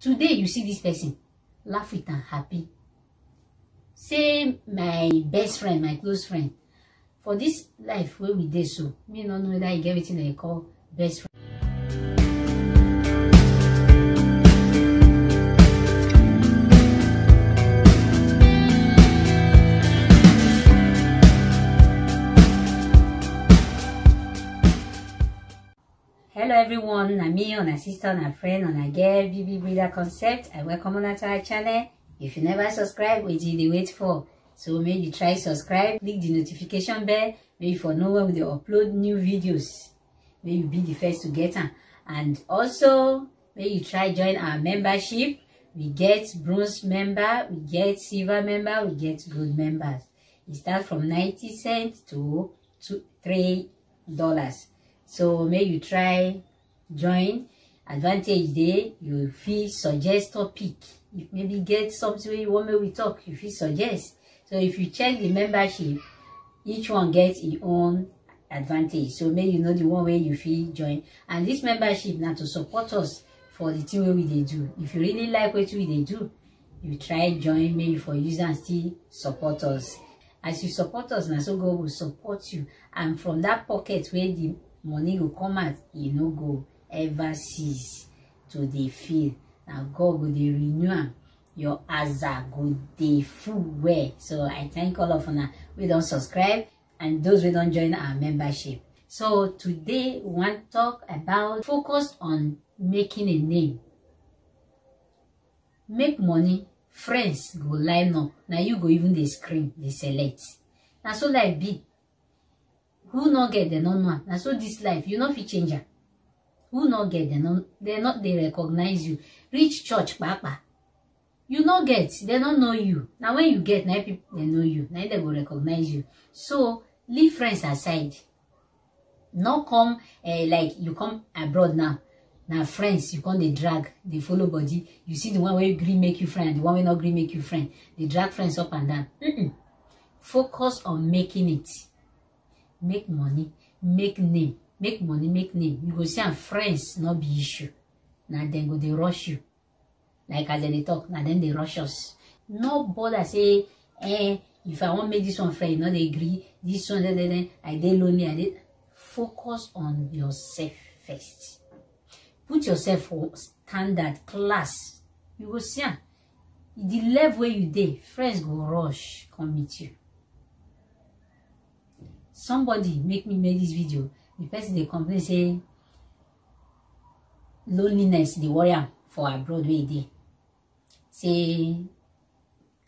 Today you see this person, laugh with and happy. Say my best friend, my close friend. For this life where we did so, me not know whether you get everything they call best friend. Hello everyone, I'm me, on a sister, on a friend, on a girl, BB Breeder Concept. I welcome on to our channel. If you never subscribe, what did you wait for? So maybe try subscribe, click the notification bell, maybe for know when we upload new videos. Maybe be the first to get them. And also, maybe try join our membership. We get bronze member, we get silver member, we get gold members. It starts from 90 cents to $3. So maybe you try join. Advantage there, you feel suggest topic. If maybe get something where you want me we talk, you feel suggest. So if you check the membership, each one gets its own advantage. So maybe you know the one where you feel join. And this membership now to support us for the thing where we they do. If you really like what we they do, you try join maybe for users and still support us. As you support us now, so God will support you. And from that pocket where the money will come out, you know go ever cease to the field. Now God will dey renew your asa go dey full way. So I thank all of you we don't subscribe and those who don't join our membership. So today we want to talk about focus on making a name. Make money, friends go line up. Now you go even the screen, they select. Now so like be. Who not get the non-one? Now so this life, you know fit change her. Who not get they recognize you. Reach church, papa. You not get, they don't know you. Now when you get, now people they know you. Now they will recognize you. So leave friends aside. Not come like you come abroad now. Now friends, you come they drag, they follow body. You see the one where you agree make you friend, the one where not agree make you friend. They drag friends up and down. Focus on making it. Make money, make name. Make money, make name. You go see and friends not be issue. Now then go they rush you. Like as they talk, now then they rush us. No bother say, if I want to make this one friend, no they agree. This one, then I they lonely, I they focus on yourself first. Put yourself for standard class. You go see the level where you dey, friends go rush, come meet you. Somebody make me make this video. The person they complain say loneliness the warrior for abroad way day. Say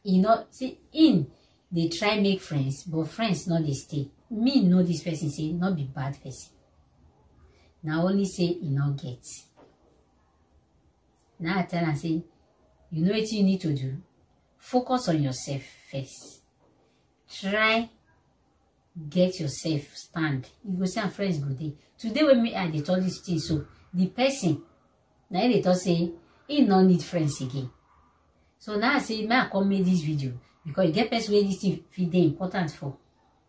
you know see in they try make friends, but friends not they stay. Me know this person say not be bad person. Now only say you not get. Now I tell and say you know what you need to do. Focus on yourself first. Try get yourself stand. You go see and friends go there. Today when me they told this thing, so the person now they thought say he no need friends again. So now I say may I come make this video because you get person where this thing feel dey important for.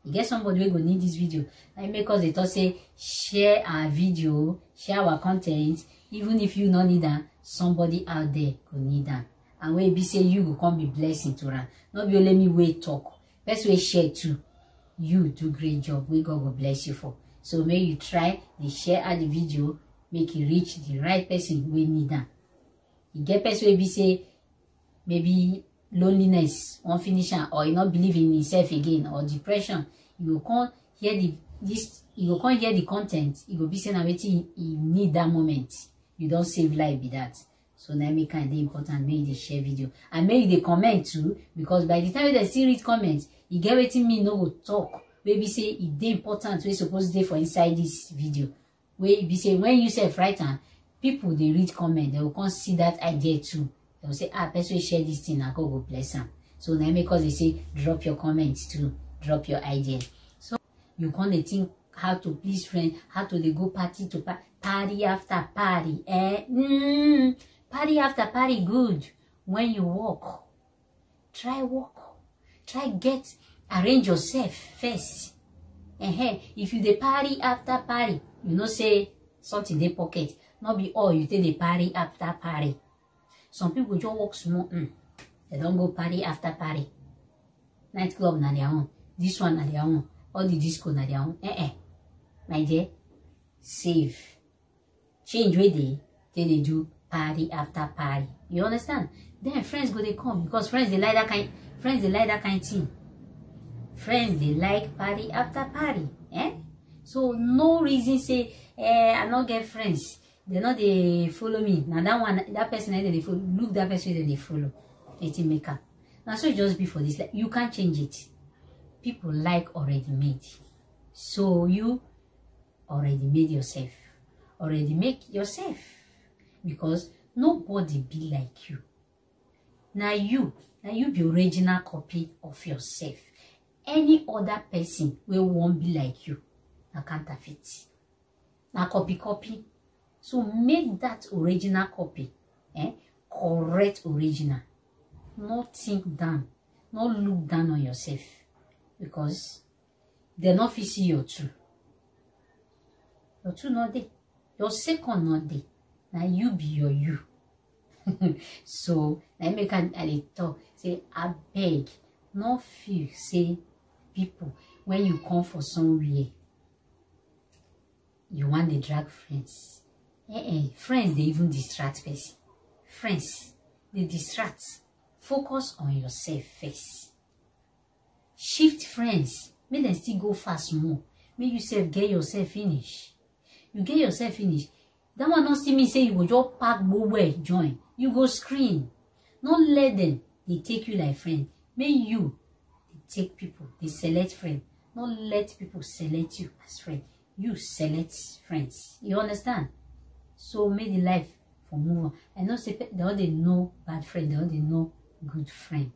You get somebody who go need this video. Like make us they thought say share our video, share our content, even if you not need them, somebody out there go need them. And when be say you go come be blessing to run. Not be only me wait talk. Best way share too. You do great job. We God will bless you for. So may you try the share the video, make it reach the right person we need them. You get person will be say maybe loneliness, unfinished, or you not believe in yourself again, or depression. You can't hear you can't hear the content. You will be saying waiting you need that moment. You don't save life be that. So now make kind of important. Make they share video and make they comment too, because by the time they still read comments, you get waiting me no go talk. Maybe say it dey important. We supposed to for inside this video. Where be say when you say right hand, people they read comment, they will come see that idea too. They will say person share this thing, and God will bless them. So now because they say drop your comments too, drop your idea. So you can't think how to please friend, how to they go party to party after party. Party after party good. When you walk, try walk, try get arrange yourself first. If you the party after party, you know say something they pocket. Not be all you take the party after party. Some people just walk small. They don't go party after party. Nightclub na their own. This one na their own. All the disco na their own. My dear, save. Change where they do party after party. You understand? Then friends go they come because friends they like that kind thing. Friends they like party after party. So no reason say I not get friends. They not they follow me. Now that person they follow. Look that person that they follow. It's maker. Now so it just be for this. Like, you can't change it. People like already made. So you already made yourself. Already make yourself. Because nobody be like you. Now you be original copy of yourself. Any other person will won't be like you. Now counterfeit. Now copy. So make that original copy. Correct original. Not think down. Not look down on yourself. Because they not fit see your two. Your two not there. Your second not there. Now you be your you. So I make a talk. Say I beg. Not feel say people when you come for somewhere. You want to drag friends. Friends they even distract person. Friends they distract. Focus on yourself first. Shift friends. Make them still go fast more. Make yourself get yourself finished. You get yourself finished. That one not see me say you go just pack way join. You go screen. Not let them they take you like friend. Make you they take people. They select friend. Not let people select you as friend. You select friends. You understand? So make the life for move on. I know say they all they know bad friend. They all they know good friend.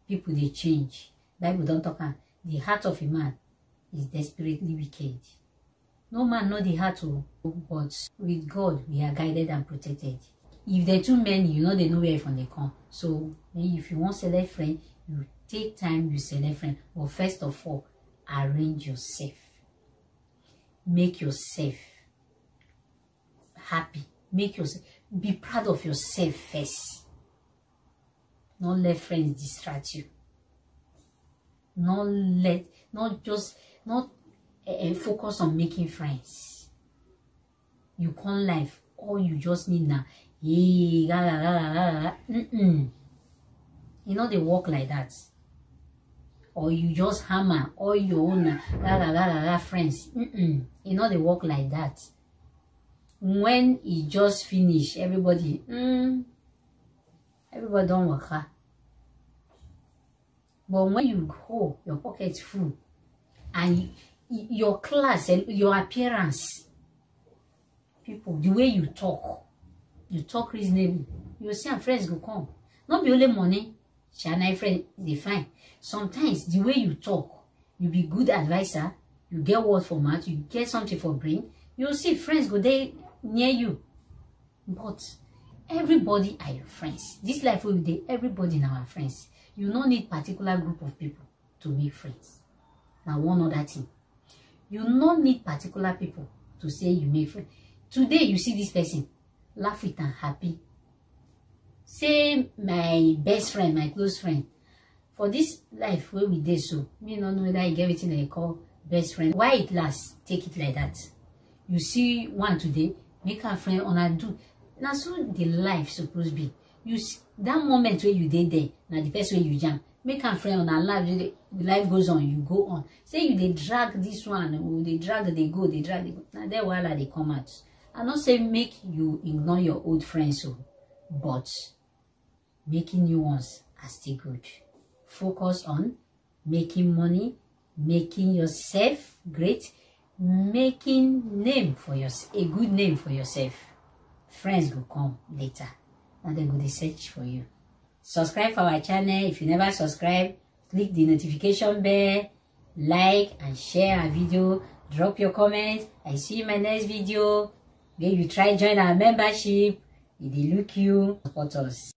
People they change. Bible don't talk about the heart of a man is desperately wicked. No man know the heart of, but with God we are guided and protected. If they're too many, you know they know where from they come. So if you want select friend, you take time, you select friend. But first of all, arrange yourself. Make yourself happy. Make yourself be proud of yourself first. Not let friends distract you. Not focus on making friends. You can't life. All you just need now. You know they work like that. Or you just hammer all your own friends. You know they work like that. When it just finish, everybody don't work hard. But when you go, your pocket's full, and your class, your appearance, people, the way you talk reasonably, you will see our friends go come. Not be only money, China friend, they fine. Sometimes the way you talk, you be good advisor, you get word for mouth, you get something for brain, you'll see friends go there near you. But everybody are your friends. This life will be there, everybody in our friends. You don't need particular group of people to make friends. Now one other thing. You don't need particular people to say you make friends. Today you see this person, laugh with and happy. Say my best friend, my close friend. For this life where we did so, me not know that you get everything they call best friend. Why it lasts? Take it like that. You see one today, make a friend on and do. Now so the life supposed to be. You see, that moment where you did there, now the person where you jam, make a friend on and life, the life goes on, you go on. Say you they drag this one, or they drag, they go. Now there while they come out. I not say make you ignore your old friends, so, but making new ones are still good. Focus on making money, making yourself great, making name for yourself, a good name for yourself. Friends will come later. And then go to search for you. Subscribe for our channel. If you never subscribe, click the notification bell, like and share our video. Drop your comment. I see you in my next video. Maybe you try join our membership. If they look you, support us.